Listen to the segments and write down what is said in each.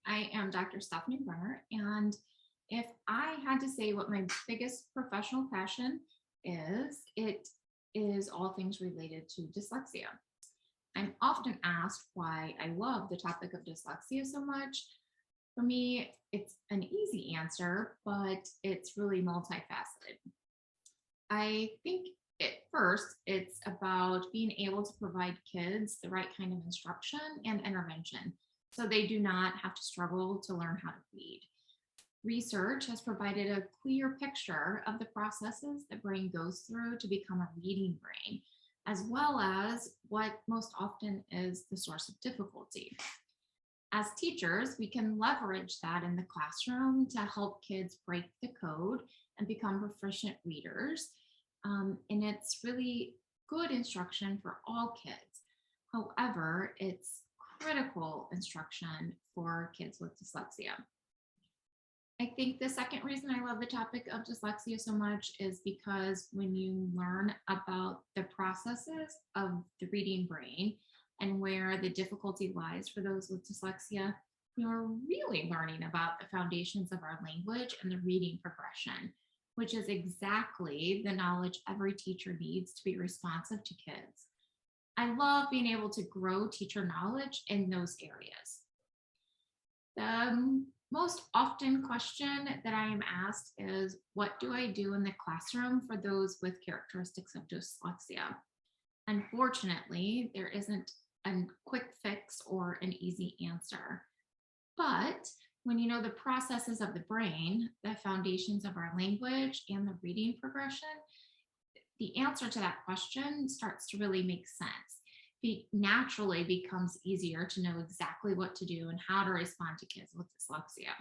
I am Dr. Stephanie Brenner, and if I had to say what my biggest professional passion is, it is all things related to dyslexia. I'm often asked why I love the topic of dyslexia so much. For me, it's an easy answer, but it's really multifaceted. I think at first it's about being able to provide kids the right kind of instruction and intervention so they do not have to struggle to learn how to read. Research has provided a clear picture of the processes the brain goes through to become a reading brain, as well as what most often is the source of difficulty. As teachers, we can leverage that in the classroom to help kids break the code and become proficient readers. And it's really good instruction for all kids. However, it's critical instruction for kids with dyslexia. I think the second reason I love the topic of dyslexia so much is because when you learn about the processes of the reading brain and where the difficulty lies for those with dyslexia, you're really learning about the foundations of our language and the reading progression, which is exactly the knowledge every teacher needs to be responsive to kids. I love being able to grow teacher knowledge in those areas. The most often question that I am asked is, what do I do in the classroom for those with characteristics of dyslexia? Unfortunately, there isn't a quick fix or an easy answer. But when you know the processes of the brain, the foundations of our language, and the reading progression, the answer to that question starts to really make sense. It naturally becomes easier to know exactly what to do and how to respond to kids with dyslexia.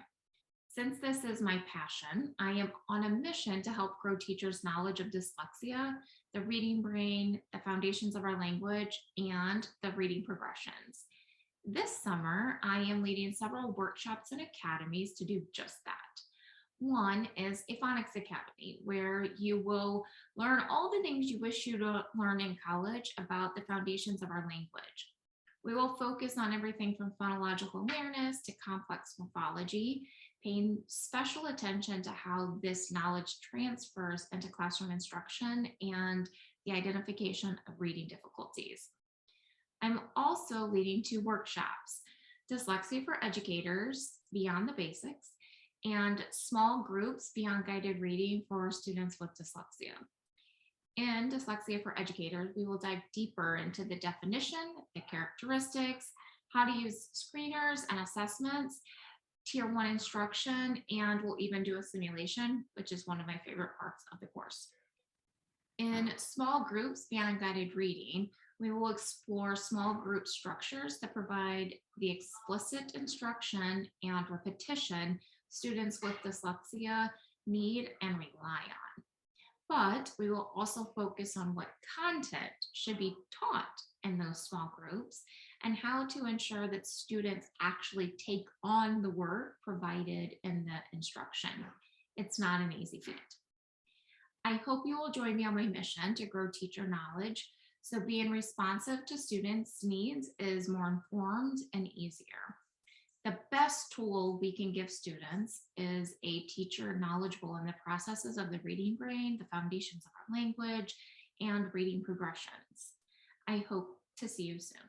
Since this is my passion, I am on a mission to help grow teachers' knowledge of dyslexia, the reading brain, the foundations of our language, and the reading progressions. This summer, I am leading several workshops and academies to do just that. One is a phonics academy, where you will learn all the things you wish you to learn in college about the foundations of our language. We will focus on everything from phonological awareness to complex morphology, paying special attention to how this knowledge transfers into classroom instruction and the identification of reading difficulties. I'm also leading two workshops: Dyslexia for Educators, Beyond the Basics, and small groups beyond guided reading for students with dyslexia. In Dyslexia for Educators, we will dive deeper into the definition, the characteristics, how to use screeners and assessments, tier one instruction, and we'll even do a simulation, which is one of my favorite parts of the course. In small groups beyond guided reading, we will explore small group structures that provide the explicit instruction and repetition students with dyslexia need and rely on. But we will also focus on what content should be taught in those small groups and how to ensure that students actually take on the work provided in the instruction. It's not an easy feat. I hope you will join me on my mission to grow teacher knowledge, so being responsive to students' needs is more informed and easier. The best tool we can give students is a teacher knowledgeable in the processes of the reading brain, the foundations of our language, and reading progressions. I hope to see you soon.